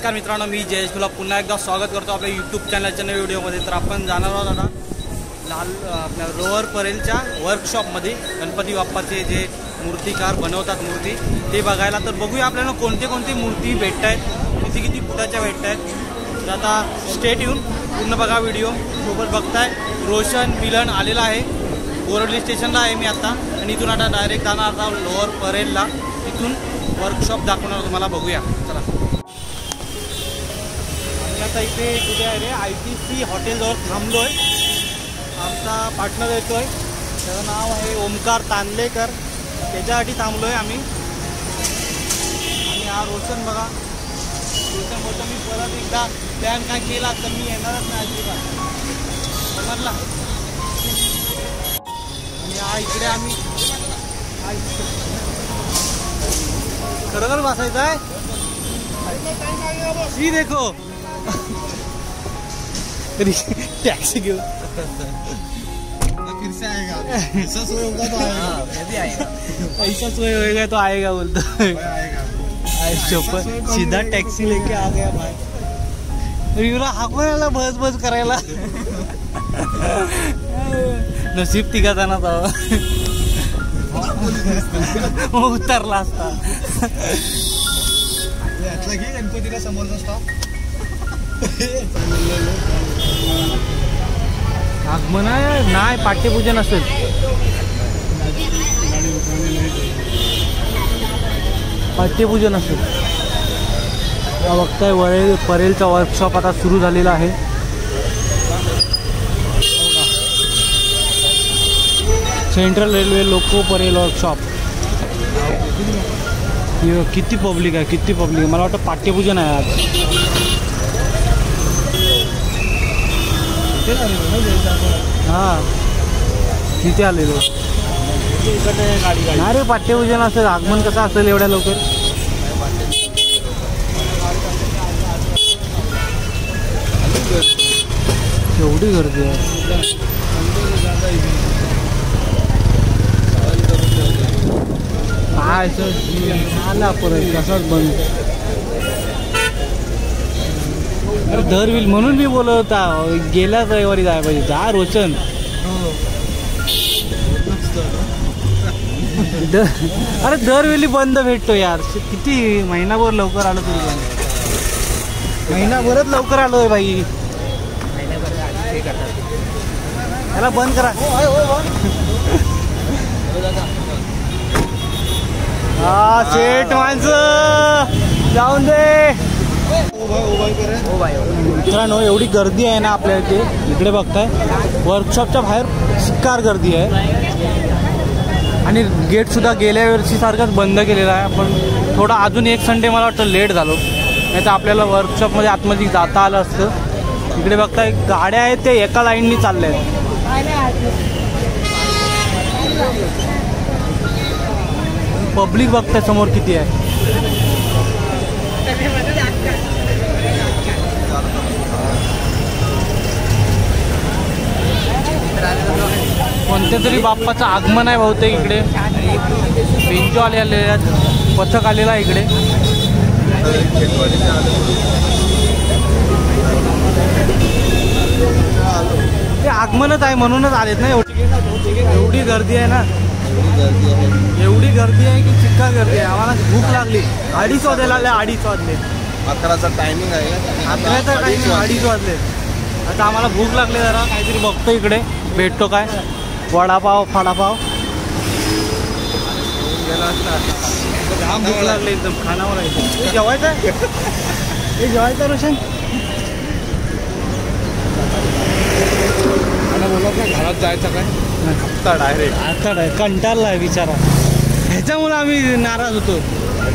नमस्कार मित्रांनो, मी जयेश तुला पुन्हा एकदा स्वागत करतो आपल्या यूट्यूब चॅनलच्या नव्या व्हिडिओमध्ये। तर आपण जाणार आहोत आता आपल्या रोवर परेलच्या वर्कशॉपमध्ये गणपती बाप्पाचे जे मूर्तिकार बनवतात मूर्ती ते बघायला। तर बघूया आपल्याला कोणती कोणती मूर्ती भेटत आहेत, किती किती फुटाच्या भेटत आहेत। तर आता स्टेट येऊन पूर्ण बघा व्हिडिओ। सोबत बघताय रोशन मिलन आलेला आहे, बोरवली स्टेशनला आहे मी आता, आणि इथून आता डायरेक्ट जाणार आता लोअर परेलला, इथून वर्कशॉप दाखवणार तुम्हाला। बघूया चला। आता इथे कुठे आहे रे, ITC हॉटेलजवळ थांबलो आहे। आमचा पार्टनर येतो आहे, त्याचं नाव आहे ओमकार तांदलेकर, त्याच्यासाठी थांबलो आहे आम्ही। आणि हा रोशन बघा, रोशन बोलतो मी परत एकदा प्लॅन काय केला तर मी येणारच नाही अजिबात, समजला। आणि हा इकडे आम्ही खरोखर बसायचं आहे। ही देखो टैक्सी क्यों फिर से आएगा, ऐसा सोए होगा तो आएगा, भी आएगा, ऐसा सोए होएगा तो आएगा बोलता है। सीधा टैक्सी लेके आ गया भाई। युरा हाकवायला बस बस करायला नसीब तिघा ना तो उतरला असता। गणपतीला समोरचा स्टॉप आगमन आहे नाही, पाठ्यपूजन असेल। पाठ्यपूजन असेल। बघताय परेलचा वर्कशॉप आता सुरू झालेला आहे। सेंट्रल रेल्वे लोको परेल वर्कशॉप। किती पब्लिक आहे, किती पब्लिक आहे। मला वाटतं पाठ्यपूजन आहे आज। हां तिथे आलेलो नाही रे, पाठ्यपूजन असेल। आगमन कसं असेल एवढ्या लवकर। एवढी गर्दी आहे। काय आला परत कसाच बंद। अरे दर होईल म्हणून मी बोलत होता, गेल्याच रविवारी जायला पाहिजे। जा रोशन, अरे दरवेळी बंद भेटतो यार। किती महिनाभर लवकर आलो तरी, महिनाभरच लवकर आलोय भाई। याला बंद करा। हा सेट माणसं जाऊन दे। मित्रांनो एवढी गर्दी आहे ना आपल्या इकडे बघताय वर्कशॉपच्या बाहेर शिक्कार गर्दी आहे। आणि गेट सुद्धा गेल्या वर्षी सारखाच बंद केलेला आहे। पण थोडा अजून एक संडे मला वाटतं लेट झालो, नाही तर आपल्याला वर्कशॉपमध्ये आतमध्ये जाता आलं असतं। इकडे बघताय गाड्या आहेत ते एका लाईननी चालल्या आहेत। पब्लिक बघताय समोर किती आहे। कोणत्या तरी बाप्पाचं आगमन आहे बहुतेक इकडे। बेंचो आलेले आहेत, पथक आलेला आहे इकडे। ते आगमनच आहे म्हणूनच आलेत ना। एवढी गर्दी आहे ना, एवढी गर्दी आहे की चिक्का गर्दी आहे। आम्हाला भूक लागली, 2:30 वाजायला आले, 2:30 वाजले। 11चा टायमिंग आहे, 11चा टायमिंग, 2:30 वाजले। आता आम्हाला भूक लागली, जरा काहीतरी बघतो इकडे भेटतो काय, वडापाव फाडापाव। भूक लागली एकदम, खानावर आहे। जेवायचं आहे, हे जेवायचं रोशन। बोलत नाही घरात जायचं काय, आता डायरेक्ट कंटाळला आहे बिचारा। ह्याच्यामुळे आम्ही नाराज होतो।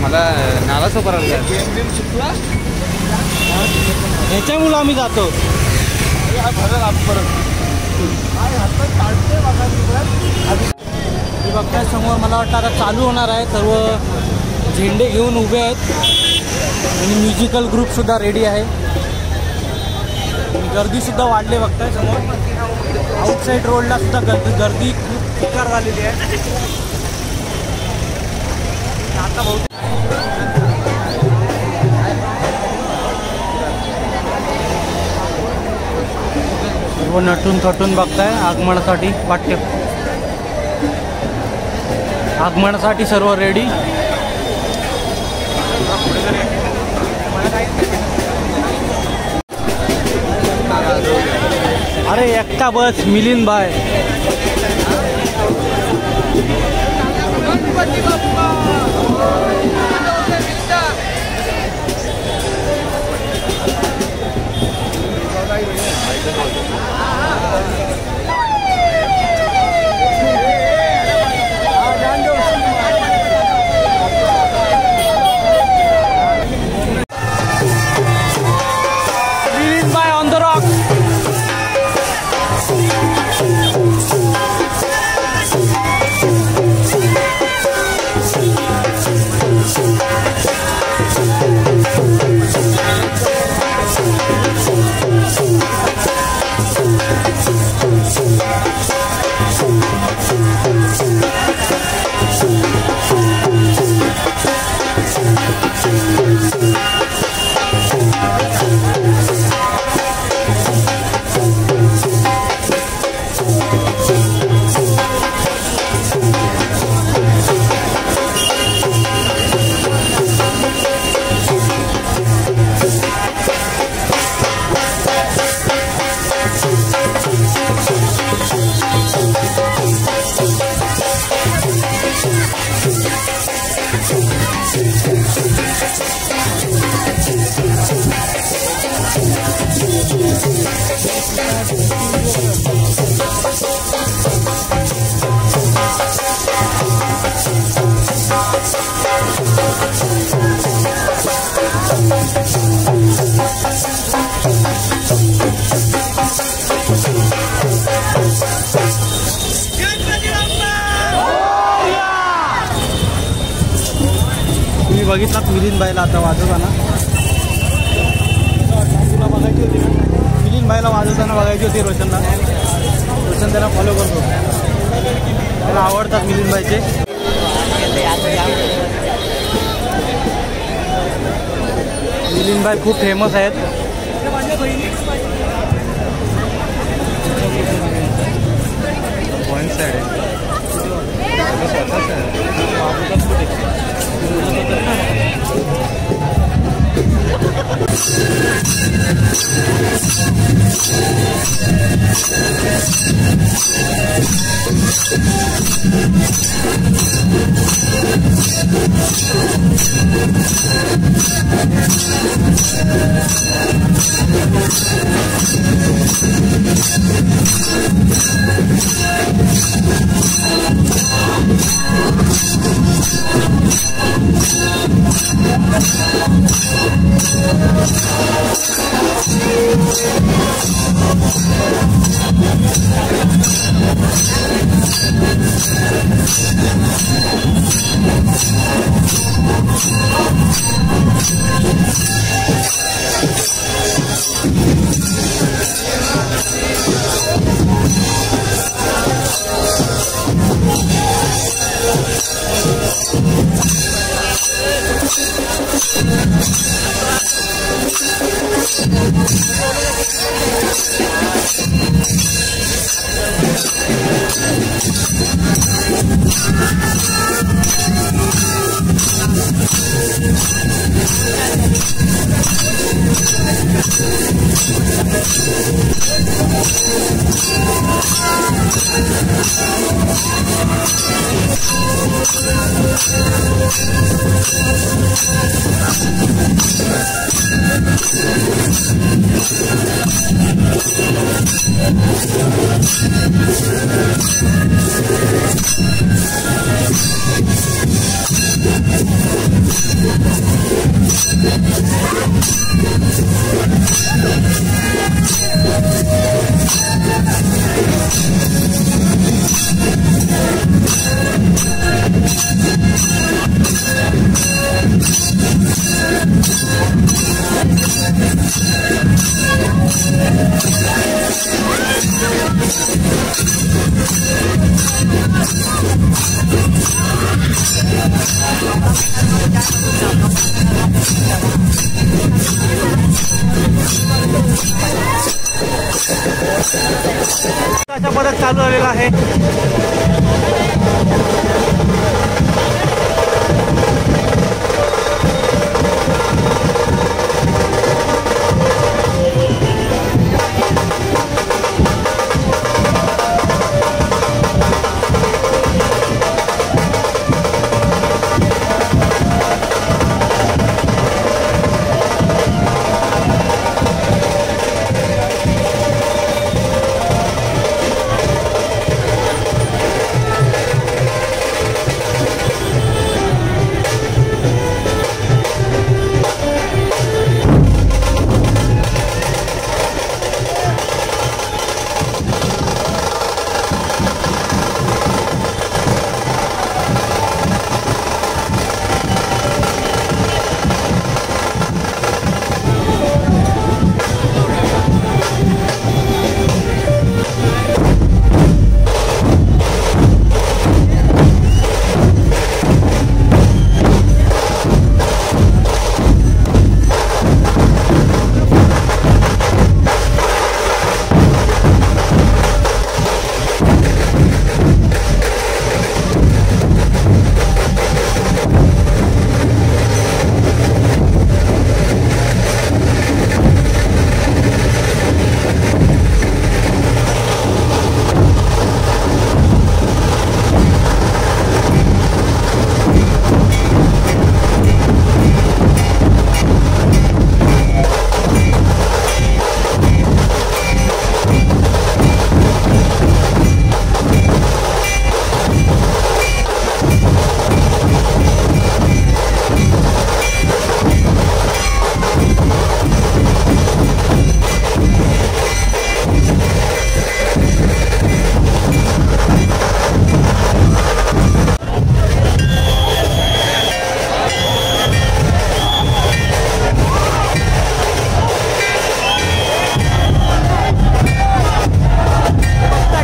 मला नाराज करायला ह्याच्यामुळे आम्ही जातो। बघताय समोर मला वाटतं आता चालू होणार आहे। सर्व झेंडे घेऊन उभे आहेत आणि म्युझिकल ग्रुप सुद्धा रेडी आहे। गर्दी सुद्धा वाढली बघताय समोर। आउटसाइड रोडला सुद्धा गर्दी खूप बेकार झालेली आहे। आता बहुत सर्व नटून थटून बघताय आगमनासाठी आगमनासाठी सर्व रेडी। अरे एकटा बस मिलिंद भाई। मिलिंद भाई ऑन द रॉक। तुम्ही बघितलात मिलिंद भाईला आता वाजवताना, तुला बघायची होती ना मिलिंद भाईला वाजवताना बघायची होती रोशनला। रोशन त्याला फॉलो करतो, त्याला आवडतात मिलिंद भाईचे। मिलिंद भाई खूप फेमस आहेत। वन साइड आहे अशा पद्धत चालू झालेला आहे.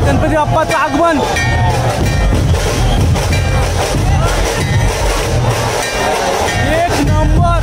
गणपती बाप्पाचं आगमन. एक नंबर.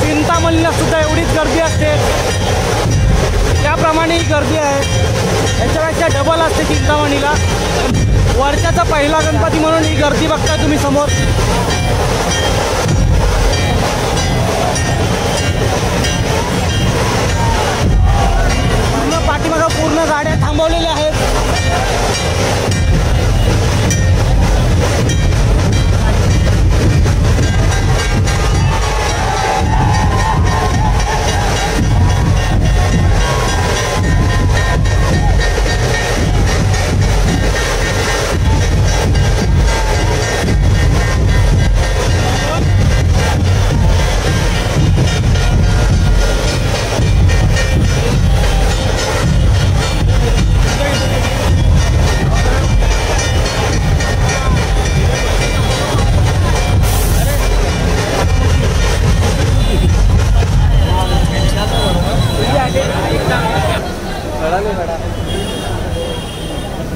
चिंतामणीला सुद्धा एवढीच गर्दी असते, त्याप्रमाणे ही गर्दी आहे. याच्यापेक्षा डबल असते चिंतामणीला. वर्षाचा पहिला गणपती म्हणून ही गर्दी बघताय तुम्ही समोर. पूर्ण पाठीमागं पूर्ण गाड्या थांबवलेल्या आहेत.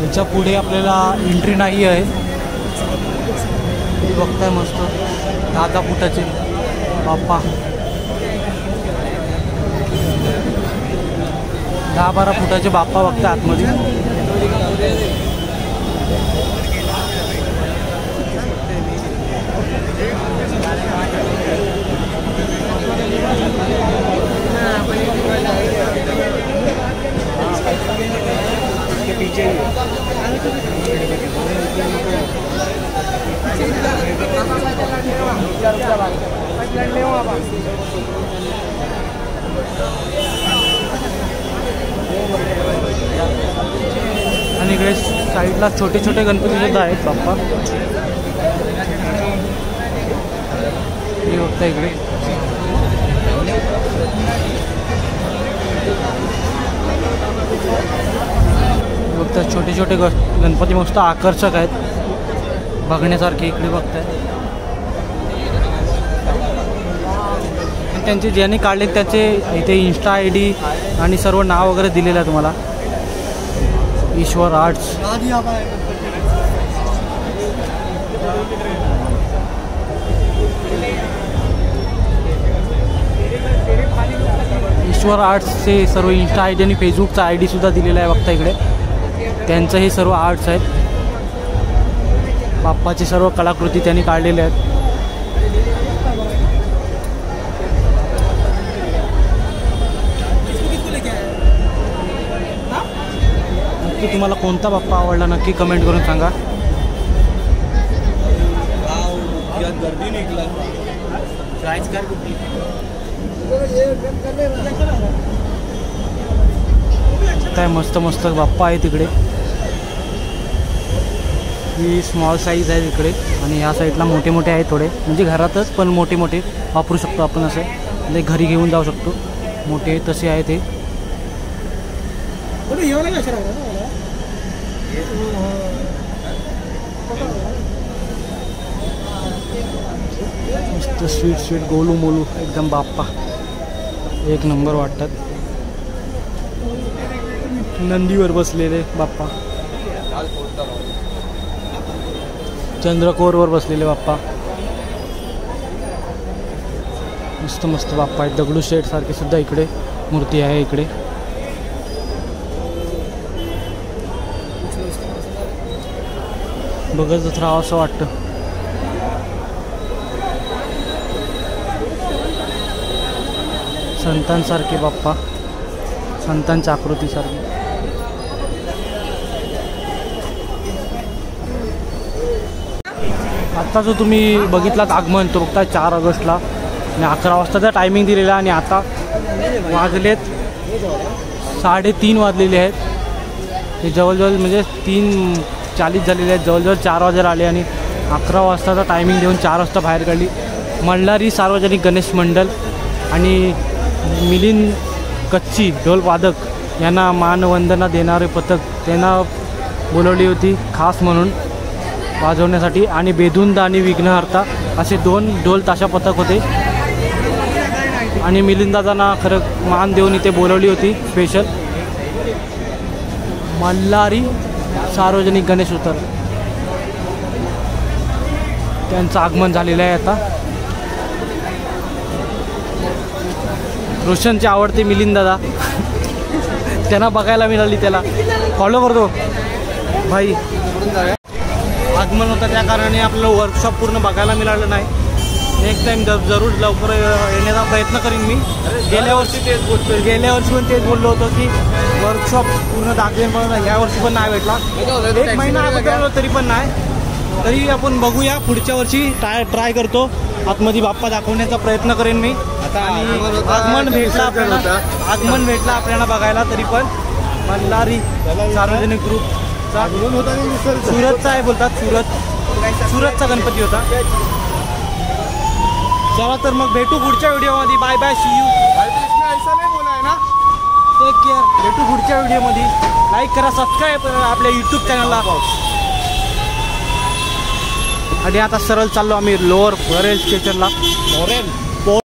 याच्या पुढे आपल्याला एंट्री नाही आहे. बघताय मस्त 10 फुटाचे बाप्पा, 10-12 फुटाचे बाप्पा बघताय आतमध्ये. आणि इकडे साईडला छोटे छोटे गणपती सुद्धा आहेत बाप्पा. हे बघता इकडे बघता छोटे छोटे गणपती मस्त आकर्षक आहेत बघण्यासारखे. इकडे बघताय त्यांचे ज्यांनी काढले त्याचे इथे इंस्टा ID आणि सर्व नाव वगैरे दिलेलं आहे तुम्हाला. ईश्वर आर्ट्स. ईश्वर आर्ट्सचे सर्व इंस्टा ID आणि फेसबुकचा ID सुद्धा दिलेला आहे बघता इकडे. त्यांचं हे सर्व आर्ट्स आहेत. बाप्पाची सर्व कलाकृती त्यांनी काढलेल्या आहेत. नक्की तुम्हाला कोणता बाप्पा आवडला नक्की कमेंट करून सांगा. काय मस्त मस्त बाप्पा आहे तिकडे. ही स्मॉल साईज आहे तिकडे आणि ह्या साईडला मोठे मोठे आहेत थोडे, म्हणजे घरातच पण मोठे मोठे वापरू शकतो आपण. असे म्हणजे घरी घेऊन जाऊ शकतो. मोठे तसे आहे ते. मस्त स्वीट स्वीट गोलू मोलू एकदम बाप्पा एक नंबर वाटतात. नंदीवर बसलेले बाप्पा, चंद्रकोरवर बसलेले बाप्पा. मस्त मस्त बाप्पा आहेत. दगडूशेठ सारखी सुद्धा इकडे मूर्ती आहे. इकडे बघतच राहावं असं वाटतं. संतांसारखे बाप्पा, संतांच्या आकृतीसारखे. आत्ता जो तुम्ही बघितलात आगमन तो बघता 4 ऑगस्टला आणि 11 वाजताचा टायमिंग दिलेला आणि आता वाजलेत 3:30 वाजलेले आहेत. हे जवळजवळ म्हणजे 3:40 झालेले आहेत. जवळजवळ 4 वाजायला आले आणि 11 वाजताचा टायमिंग देऊन 4 वाजता बाहेर काढली. मल्हारी सार्वजनिक गणेश मंडळ आणि मिलिंद कच्ची ढोलवादक यांना मानवंदना देणारे पथक त्यांना बोलवली होती खास म्हणून वाजवण्यासाठी. आणि बेधुंद आणि विघ्नहर्ता असे 2 ढोल ताशा पथक होते आणि मिलिंदाजांना खरं मान देऊन इथे बोलवली होती स्पेशल. मल्हारी सार्वजनिक गणेश उत्सव त्यांचं आगमन झालेलं आहे. आता रोशनचे आवडते मिलिंदादा त्यांना बघायला मिळाली. त्याला फॉलो करतो भाई. आगमन होतं त्या कारणाने आपलं वर्कशॉप पूर्ण बघायला मिळालं नाही. नेक्स्ट टाईम जरूर लवकर येण्याचा प्रयत्न करीन मी. गेल्या वर्षी पण तेच बोललो होतो की वर्कशॉप पूर्ण दाखवेन, पण ह्या वर्षी पण नाही भेटला. 1 महिना अगोदर तरी पण नाही. तरी आपण बघूया पुढच्या वर्षी ट्राय करतो. आतमध्ये बाप्पा दाखवण्याचा प्रयत्न करेन मी. आगमन भेटला आपल्याला बघायला. तरी पण मल्हारी सार्वजनिक ग्रुपचा सुरतचा आहे बोलतात. सुरतचा गणपती होता. चला तर मग भेटू पुढच्या व्हिडिओमध्ये. Bye bye, see you. Take care. भेटू पुढच्या व्हिडिओमध्ये. लाईक करा, सबस्क्राईब करा आपल्या यूट्यूब चॅनलला. आणि आता सरळ चाललो आम्ही लोअर परेल स्टेशनला.